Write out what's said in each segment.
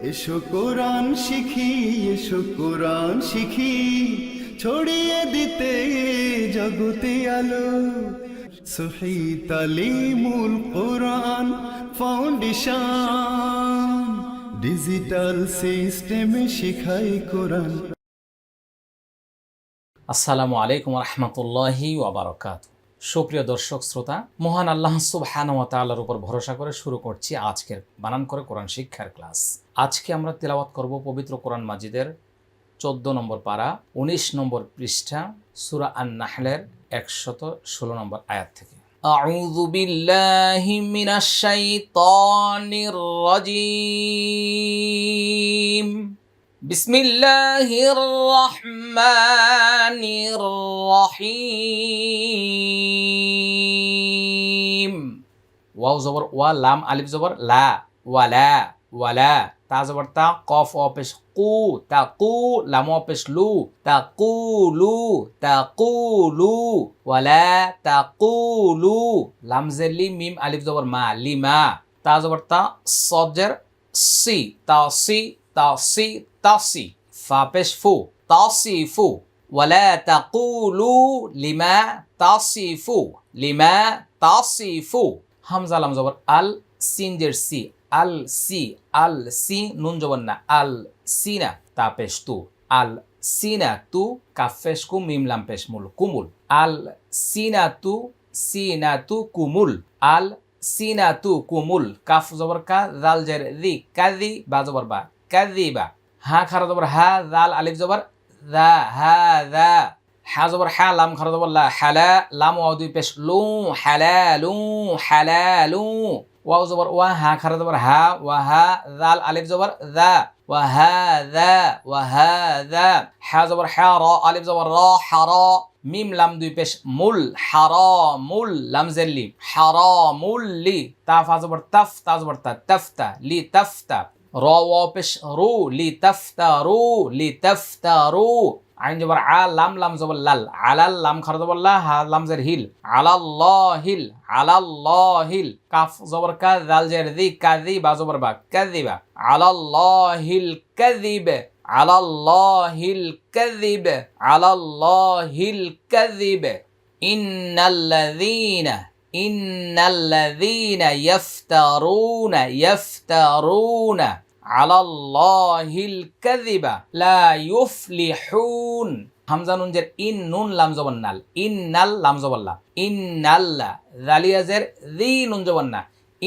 এসো কোরআন শিখি, এসো কোরআন শিখি, ছড়িয়ে দিতে জগতে আলো। সহি তালিমুল কোরআন ফাউন্ডেশন, ডিজিটাল সিস্টেমে শিখাই কোরআন। আসসালামু আলাইকুম রহমতুল্লাহি ওয়াবারাকাতুহু। সুপ্রিয় দর্শক শ্রোতা, মহান আল্লাহ সুবহানাহু ওয়া তাআলার উপর ভরসা করে শুরু করছি আজকের বানান করে কোরআন শিক্ষার ক্লাস। আজকে আমরা তেলাওয়াত করব পবিত্র কোরআন মাজিদের 14 নম্বর পারা 19 নম্বর পৃষ্ঠা সূরা আন-নাহলের 116 নম্বর আয়াত থেকে। আউযু বিল্লাহি মিনাশ শাইতানির রাজিম। বিসমিল্লাহির রহমানির রহিম। ওয়াও জবর ওয়া, লাম আলিফ জবর লা, ওয়ালা ওয়ালা। তা জবর তা, কফ ও পেশ কু, তা কু, লাম ও পেশ লু, তা কু লু, তা কু লু, ওয়ালা তা কু লু। লাম জেলি, মিম আলিফ জবর মা, লিমা। তা জবর তা, সজের সি, তা সি, তা সি, তাসি। ফা পেশ ফু, তাসিফু। ওয়ালা তাকুলু লিমা তাসিফু, লিমা তাসিফু। হামজা লাম জবর আল, সিন জের সি, আল সি, আল সি। নুন জবর না, আল সিনা। তা পেশ তু, আল সিনা তু। কাফ পেশ কু, মিম লাম পেশ মুল, কুমুল। আল সিনা তু, সিনা তু কুমুল, আল সিনা তু কুমুল। কাফ জবর কা, জাল জের রি, কাজি। বা জবর বা, কাজিবা। হা খারা জবর হা, জাল আলিফ জবর দা, হা দা। হা জবর হা, লাম খারা জবর লা, হালা। লাম ওয়াও দুই পেশ লু, হালালু, হালালু। ওয়াও জবর ওয়া, হা খারা জবর হা, ওয়া হা। জাল আলিফ জবর দা, ওয়া হা দা, ওয়া হা দা। হা জবর হা, র আলিফ জবর র, হারা। মিম লাম দুই পেশ মুল, হারামুল। লাম জেল্লি, হারামুল্লি। তা ফা জবর তাফ, তা জবর তা, তাফতা, লি তাফতা। র ওয়াও পেশ রু, লি তাফতারু, লি তাফতারু। আইন জবর আ, লাম লাম জবর লাল, আলাল। লাম খারা জবর লা, হা লাম জের হিল, আলাল্লাহিল, আলাল্লাহিল। কাফ জবর কা, জাল জের দি, কাযি। বা জবর বা, কাযিবা। আলাল্লাহিল কাযিব, আলাল্লাহিল কাযিব, আলাল্লাহিল কাযিব। ইন্নাল্লাযীনা ইয়াফতারুনা, ইয়াফতারুনা আলাল্লাহিল কাযিবা লা ইউফলিহুন। হামজা নুন জের ইন, নুন লাম জবর নাল, ইন্নাল লাম জবর লা, ইন্নাল্লা। জালিয়া জের জি, নুন জবর না,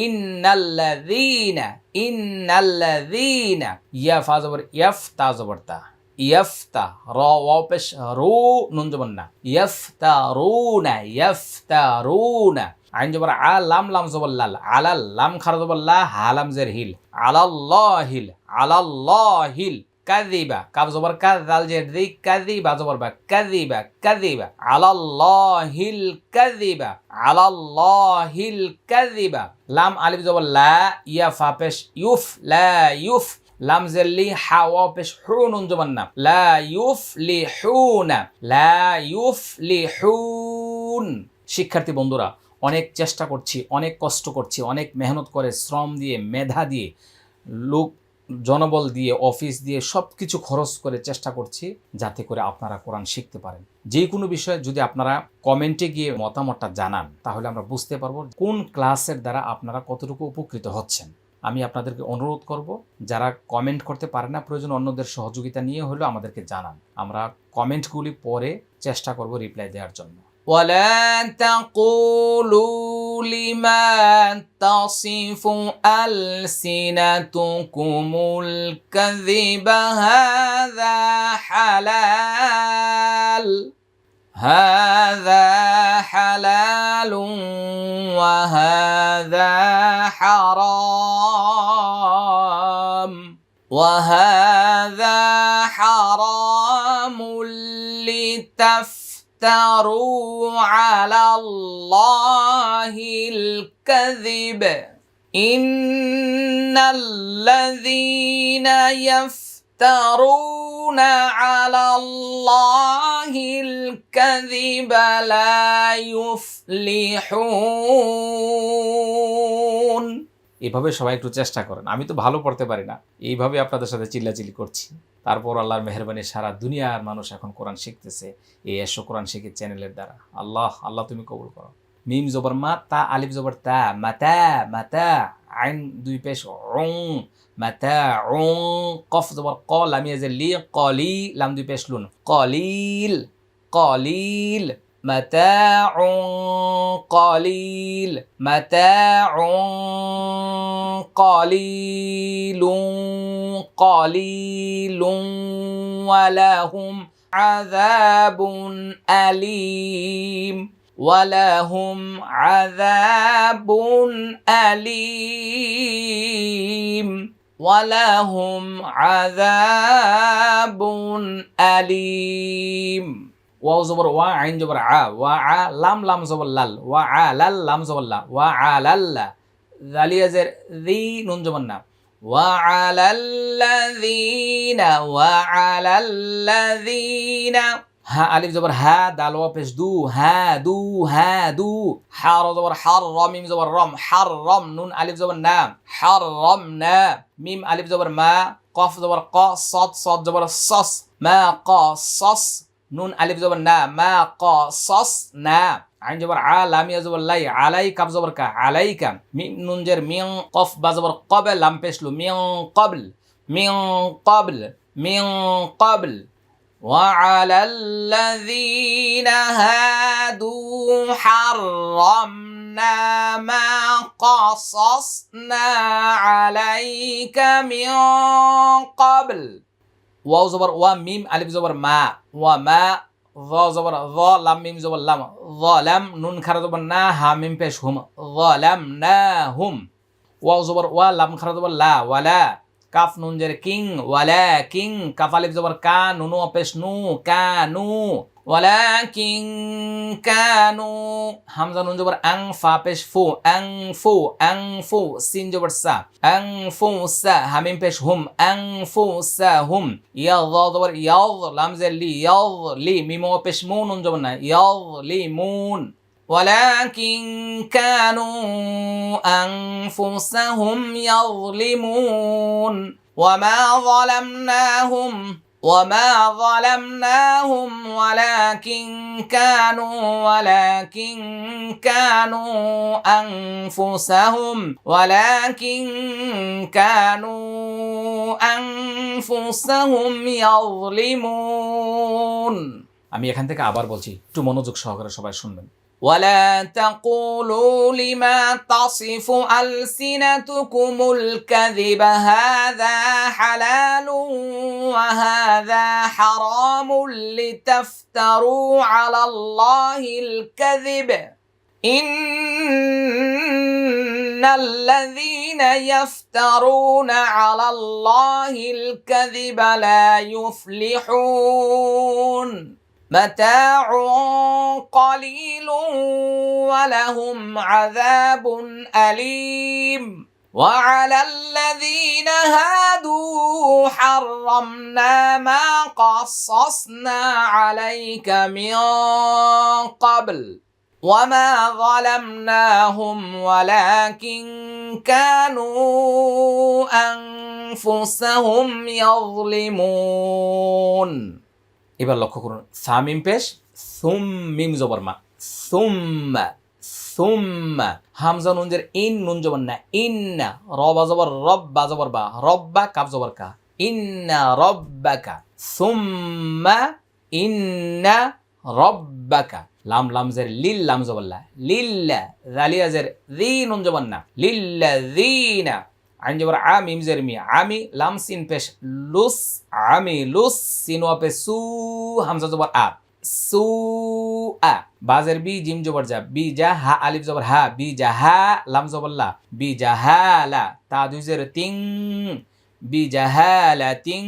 ইন্নাল্লাযীনা, ইন্নাল্লাযীনা। ইয়া ফা জবর ইয়াফ, তা জবর তা, ইয়াফতা। র ওয়াও পেশ রু, নুন জবর না, ইয়াফতারুনা, ইয়াফতারুনা। আইন জবর আ, লাম লাম জবর লাল, আলাল। লাম খারা জবর লা, হা লাম জের হিল, আলাল্লাহিল, আলাল্লাহিল। কাযিবা। কাফ জবর কা, জাল জের জি, কাযিবা জবর বা, কাযিবা, কাযিবা। আলাল্লাহিল কাযিবা, আলাল্লাহিল কাযিবা। লাম আলিফ জবর লা, ইয়া ফা পেশ ইউফ, লা ইউফ। লাম জেল্লি, হা ওয়াও পেশ হু, নুন জবর না, লা ইউফলিহুনা, লা ইউফলিহুন। শিক্ষার্থী বন্ধুরা, অনেক চেষ্টা করছি, অনেক কষ্ট করছি, অনেক মেহনত করে, শ্রম দিয়ে, মেধা দিয়ে, লোক জনবল দিয়ে, অফিস দিয়ে সব কিছু খরচ করে চেষ্টা করছি যাতে করে আপনারা কোরআন শিখতে পারেন। যে কোনো বিষয়ে যদি আপনারা কমেন্টে গিয়ে মতামতটা জানান, তাহলে আমরা বুঝতে পারবো কোন ক্লাসের দ্বারা আপনারা কতটুকু উপকৃত হচ্ছেন। আমি আপনাদেরকে অনুরোধ করব, যারা কমেন্ট করতে পারে না, প্রয়োজন অন্যদের সহযোগিতা নিয়ে হলেও আমাদেরকে জানান। আমরা কমেন্টগুলি পরে চেষ্টা করব রিপ্লাই দেওয়ার জন্য। ولا تقولوا لما تصف ألسنتكم الكذب هذا حلال، هذا حلال وهذا حرام، وهذا حرام لتفتروا على الله الكذب، إن الذين يفترون على الله الكذب لا يفلحون। এভাবে সবাই একটু চেষ্টা করেন। আমি তো ভালো পড়তে পারি না, এইভাবে আপনাদের সাথে চিল্লাচিল্লি করছি। তারপর আল্লাহর মেহেরবানি সারা দুনিয়ার মানুষ এখন কোরআন শিখতেছে এই এসো কোরআন শিখি চ্যানেলের দ্বারা। আল্লাহ আল্লাহ তুমি কবুল করো। মিম জবর মা, তা আলিফ জবর তা, মাতা মাতা, আইন দুই পেশ রং, মাতা রং, কফ জবর ক, লাম ইয়াজের লি, কলি, লাম দুই পেশ লুন, কলিল কলিল, متاع قليل متاع قليل قليل ولهم عذاب أليم ولهم عذاب أليم ولهم عذاب أليم ওয়াও জবর ওয়া, আইন জবর আ, ওয়া আ, লাম লাম জবর লাল, ওয়া আ লাল, লাম জবর লা, ওয়া আ লাল্লা, জালিয়াজের দি, নুন জবর না, ওয়া আলাল্লাযীনা, ওয়া আলাল্লাযীনা, হা আলিফ জবর হা, দাল ওয়া পেশ দু, হা দু, হা দু, হা র জবর হার, র মিম জবর রম, হার রম, নুন আলিফ জবর না, হার রম না, মিম আলিফ জবর মা, কফ জবর ক, সদ সদ জবর সস, মা ক সস, নুন আলিফ জবর না, মা ক সস না, আইন জবর আ, লাম ইয়া জবর লাই, আলাই কাব জবর কা, আলাইকা, মিম নুন জের মিং, কফ বা জবর কবে, লাম পেশলু, মিং কবল, মিং কবল, মিং কবল, وعلى الذين هادوا حرمنا ما قصصنا عليك من قبل ওয়াও জবর ওয়া, মিম আলিফ জবর মা, ওয়া মা, য জবর য, লাম মিম জবর লাম, যালাম, নুন খারা জবর না, হা মিম পেশ হুম, যালামনাহুম, ওয়াও জবর ওয়া, লাম খারা জবর লা, ওয়ালা, কাফ নুন জের কিং, ওয়ালা কিং, কাফ আলিফ জবর কা, নুন পেশ নু, কানু, ওয়ালাকিন কানু, হামজা নুন জবর আং, ফা পেশ ফু, আং ফু, আং ফু, সিন জবর সা, আং ফু সা, হামিম পেশ হুম, আং ফু সা হুম, ইয়া জবর ইয়াদ, লাম জের লি, ইয়াদ লি, মিম পেশ মু, নুন জবর না, ইয়াদ লি মুন, ولكن كانوا أنفسهم يظلمون وما ظلمناهم ولكن كانوا أنفسهم يظلمون আমি এখান থেকে আবার বলছি, একটু মনোযোগ সহকারে সবাই শুনবেন। ولا تقولوا لما تصف ألسنتكم الكذب هذا حلال وهذا حرام لتفتروا على الله الكذب إن الذين يفترون على الله الكذب لا يفلحون متاع قليل ولهم عذاب أليم وعلى الذين هادوا حرمنا ما قصصنا عليك من قبل وما ظلمناهم ولكن كانوا أنفسهم يظلمون এবার লক্ষ্য করুন, সামিম পেশ, সুম মিম জবর মা, সুম্মা সুম্মা, হামজা নুন জের ইন, নুন জবর না, ইন্না, রবা জবর রব, বা জবর বা, রব্বা কাব জবর কা, ইন্না রব্বাকা, সুম্মা ইন্না রব্বাকা, লাম লাম জের লিল, লাম জবর লা, লিল্লা, জালিয়া জের জি, নুন জবর না, লিল্লাযীনা, আইন জবর আ, মিম জের মি, আমি, লাম সিন পেশ লুস, আমি লুস, সিন ওয়া পেশ সু, হামজা জবর আ, সু আ, বাজের বি, জিম জবর যা, বি যা, হা আলিফ জবর হা, বি যা হা, লাম জবর লা, বি যা হা লা, তা দুই জের তিং, বি যা হা লা তিং,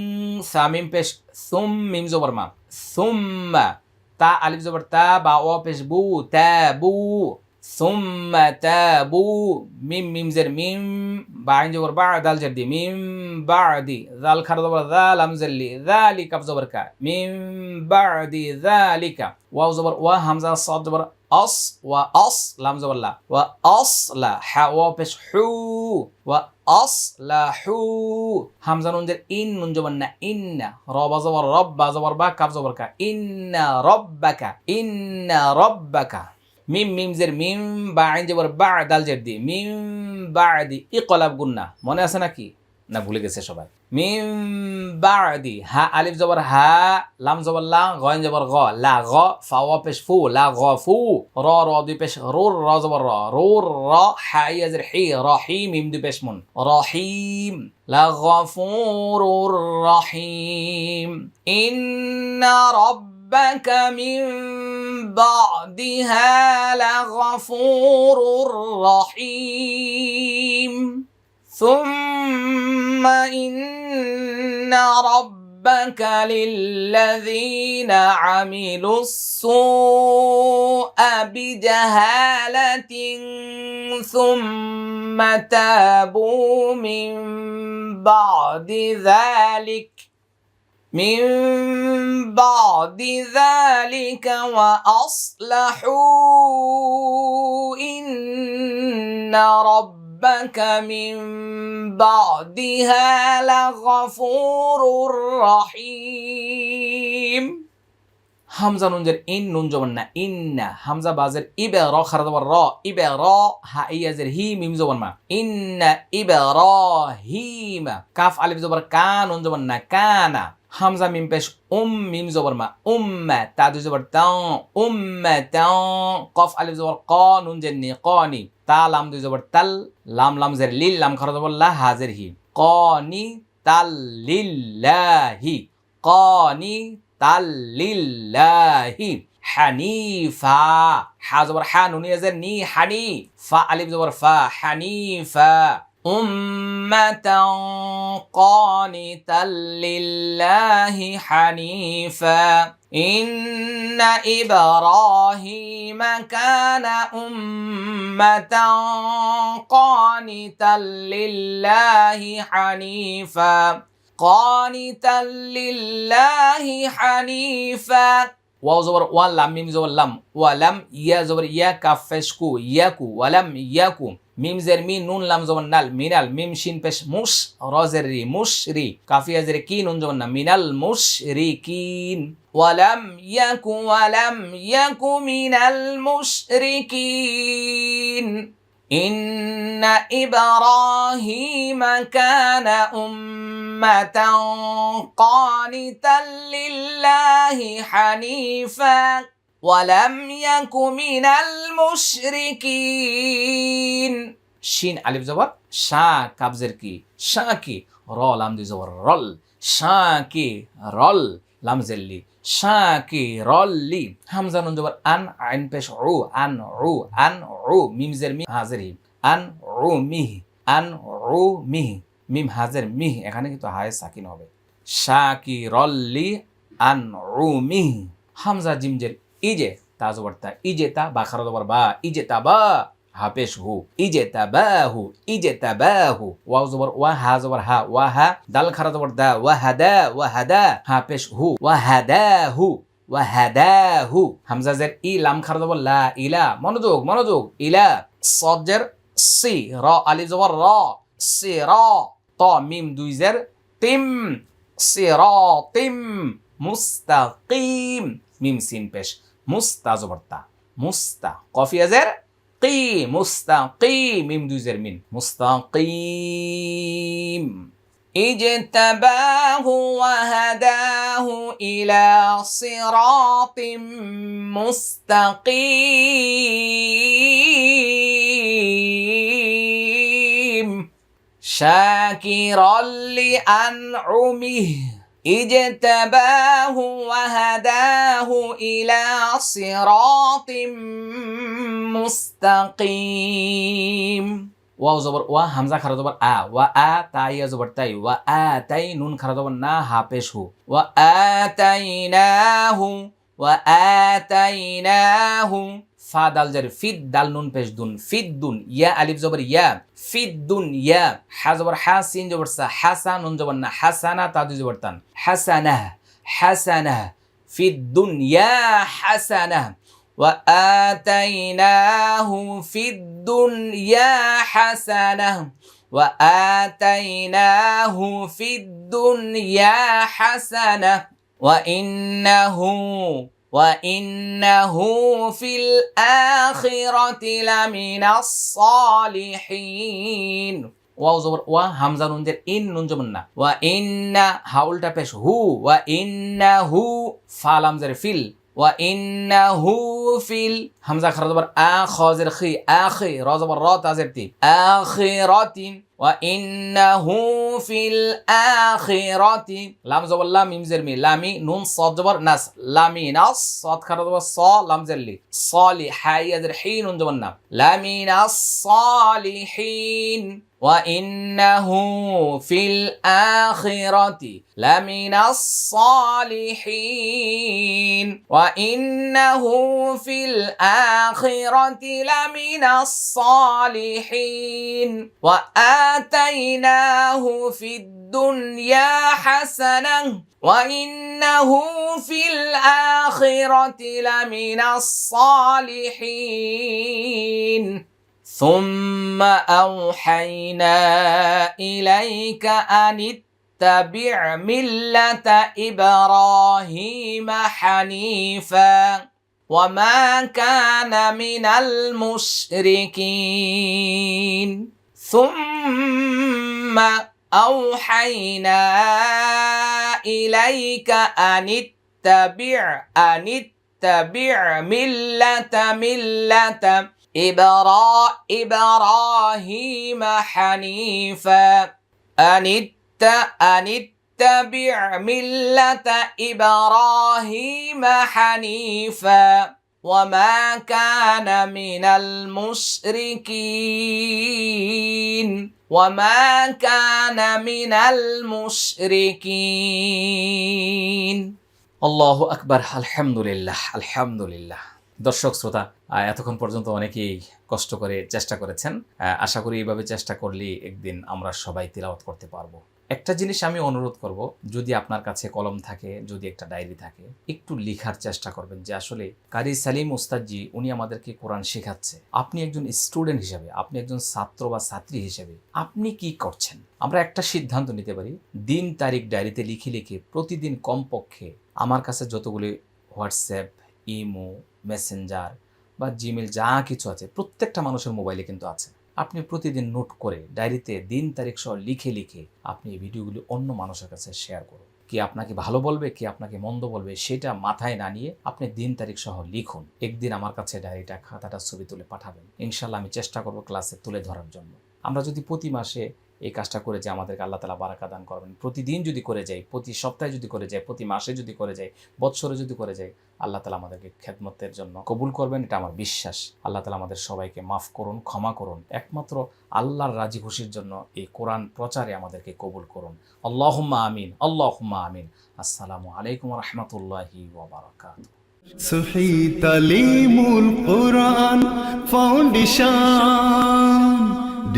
সামিম পেশ সুম মিম জবর মা, সুম্মা, তা আলিফ জবর তা, বা ওয়া পেশ বু, তা বু, সুম্মা তাবু, মিম মিম জের মিম, বা আইন জবর বা, দাল জের দি, মিম বাদি, দাল খারা জবর দা, লাম জের লি, যালিকা জবর কা, মিম বাদি যালিকা, ওয়াও জবর ওয়া, হামজা সাদ জবর অস ওয়া অস লাম জবর লা ওয়া অস লা হা ওয়া পেশ হু ওয়া অস লা হু হামজা নুন জের ইন নুন জবর না ইন্না র বা জবর রব বা জবর বা কাফ জবর কা ইন্না রব্বাকা মিম মিম জের মিম বা আইন জবর বা দাল জের দি মিম বাদি ইকলাব গুন্না মনে আছে নাকি না ভুলে গেছে সবাই মিম বাদি হা আলিফ জবর হা লাম জবর লা গয়েন জবর গ লা গ ফা ওয়া পেশ ফু লা গ ফু র র দুই পেশ রুর র জবর র রুর র হা ইয়া জের হি রহিম মিম দুই পেশ মুন রহিম লা গফুরুর রহিম ইন্না ربك من بعدها لغفور رحيم ثم إن ربك للذين عملوا السوء بجهالة ثم تابوا من بعد ذلك وأصلحوا إن ربك من بعدها لغفور رحيم হামজা নুন জের ইন নুন জবর না ইন্না হামজা বাজের ইবে র খারা জবর র ইবে র হা ইয়া জের হি মিম জবর মা ইন্না ইব্রাহিম কাফ আলিফ জবর কা নুন জবর না কানা হামজা মিম পেশ মিম জবর মা উম্মা তা দুই জবর তাও উম্মাতাও কফ আলিফ জবর ক নুন জের নি কনি তা লাম দুই জবর তাল লাম লাম জের লিল লাম খারা জবর লা হাজের হি কনি তাল লিল্লাহি কনি তাল লিল্লাহি হানিফা হা জবর হা নুন ইয়াজের নি হানি ফা আলিফ জবর ফা হানিফা উম্মাতান قانتا لله حنيفا إن إبراهيم كان أمة قانتا لله حنيفا قانتا لله حنيفا ওয়াও জবর ওয়া লাম মিম জবর লাম ওয়া লাম ইয়া জবর ইয়া কাফ পেশ কু ইয়াকু ওয়া লাম ইয়াকু মিম জের মি নুন লাম জবর নাল মিনাল মিম শিন পেশ মুস র জের রি মুশরি কাফিয়া জের কি নুন জবর না মিনাল মুশরিকিন ওয়া লাম ইয়াকু মিনাল মুশরিকিন إن إبراهيم كان أمة قانتا لله حنيفا ولم يك من المشركين শিন আলিফ জবর শা কাবজের কি শাকি র লাম দুই জবর রল শাকি রল লাম জেল্লি শাকি রল্লি হামজা নুন জবর আন আইন পেশ উ আন মিম জের মি হাজের হি আন মিহি মিম হাজের মিহি এখানে কিন্তু হায় সাকিন হবে শাকি রল্লি আন মিহি হামজা জিম জের ইজে তা জবর তা ইজে তা বা খারা জবর বা ইজে তা বা হাপেশ হু ইজে তাবাহু ওয়াও জবর ওয়া হা জবর হা ওয়া হা দাল খারা জবর দা ওয়া হাদা হাপেশ হু ওয়া হাদাহু হামজা জের ই লাম খারা জবর লা ইলা মনোযোগ ইলা সদ জের সি র আলিফ জবর র সি র ত মিম দুই জের তিম সিরাতিম মুস্তাকিম মিম সিন পেশ মুস্তা জবর তা মুস্তা কফিয়া জের কি মুস্তাকিম মিম দুই জের মিন মুস্তাকিম اجتباه وهداه إلى صراط مستقيم شاكرا لأنعمه اجتباه وهداه إلى صراط مستقيم ওয়াও জবর ওয়া হামজা খারা জবর আ ওয়া আ তাইয়া জবর তাই ওয়া আ তাই নুন খারা জবর না হাপেশ হু ওয়া আতাইনাহু ফা দাল জার ফিদ দাল নুন পেশ দুন ফিদ দুন ইয়া আলিফ জবর ইয়া ফিদ দুন ইয়া হা জবর হা সিন জবর সা হাসা নুন জবর না হাসানা তা দুই জবর তান হাসানাহ ফিদ দুনিয়া হাসানাহ وآتيناه في الدنيا حسنة وآتيناه في الدنيا حسنة وإنه في الآخرة لمن الصالحين ওয়াও জবর ওয়া হামজা নুন জের ইন নুন জবর না ওয়া ইন্না হাউলটা পেশ হু ওয়া ইন্নাহু ফা লাম জের ফিল ওয়া ইন্নাহু ফিল হামজা খারা জবর আ খ জের খি আখি রা জবর রা তা জের তি আখিরাতিন ওয়া ইন্নাহু ফিল আখিরাতি লাম জবর লাম মিম জের মি লামি নুন সাদ জবর নাস লামিনাস সাদ খারা জবর সা লাম জের লি সালিহাই জের হি নুন জবর না লামিনাস সালিহিন وإنه في الآخرة لمن الصالحين وإنه في الآخرة لمن الصالحين وآتيناه في الدنيا حسنة وإنه في الآخرة لمن الصالحين ثم أوحينا إليك أن اتبع ملة إبراهيم حنيفا وما كان من المشركين ثم أوحينا إليك أن اتبع ملة إبراهيم حنيفا أن اتبع ملة إبراهيم حنيفا وما كان من المشركين الله أكبر الحمد لله দর্শক শ্রোতা এতক্ষণ পর্যন্ত অনেকেই কষ্ট করে চেষ্টা করেছেন আশা করি এইভাবে চেষ্টা করলে একদিন আমরা সবাই তিলাওয়াত করতে পারবো একটা জিনিস আমি অনুরোধ করব যদি আপনার কাছে কলম থাকে যদি একটা ডায়েরি থাকে একটু লেখার চেষ্টা করবেন যে আসলে কারি সালিম ওস্তাদজি উনি আমাদেরকে কোরআন শেখাচ্ছে আপনি একজন স্টুডেন্ট হিসেবে আপনি একজন ছাত্র বা ছাত্রী হিসেবে আপনি কি করছেন আমরা একটা সিদ্ধান্ত নিতে পারি দিন তারিখ ডায়েরিতে লিখে প্রতিদিন কমপক্ষে আমার কাছে যতগুলি হোয়াটসঅ্যাপ ইমো মেসেঞ্জার বা জিমেল যা কিছু আছে প্রত্যেকটা মানুষের মোবাইলে কিন্তু আছে আপনি প্রতিদিন নোট করে ডায়েরিতে দিন তারিখ সহ লিখে আপনি এই ভিডিওগুলি অন্য মানুষের কাছে শেয়ার করুন কে আপনাকে ভালো বলবে কে আপনাকে মন্দ বলবে সেটা মাথায় না নিয়ে আপনি দিন তারিখ সহ লিখুন একদিন আমার কাছে ডায়েরিটা খাতাটা ছবি তুলে পাঠাবেন ইনশাল্লাহ আমি চেষ্টা করব ক্লাসে তুলে ধরার জন্য আমরা যদি প্রতি মাসে এই কাজটা করে যে আমাদেরকে আল্লাহ তাআলা বারাকা দান করবেন প্রতিদিন যদি করে যাই প্রতি সপ্তাহে যদি করে যাই প্রতি মাসে যদি করে যাই বছরে যদি করে যাই আল্লাহ তাআলা আমাদেরকে খেদমতের জন্য কবুল করবেন এটা আমার বিশ্বাস আল্লাহ তাআলা আমাদের সবাইকে মাফ করুন ক্ষমা করুন একমাত্র আল্লাহর রাজি খুশির জন্য এই কোরআন প্রচারে আমাদেরকে কবুল করুন আল্লাহুম্মা আমিন আসসালামু আলাইকুম ওয়া রাহমাতুল্লাহি ওয়া বারাকাতুহু সহি তালিমুল কোরআন ফাউন্ডেশন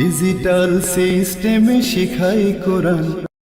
ডিজিটাল সিস্টেমে শিখাই কোরআন।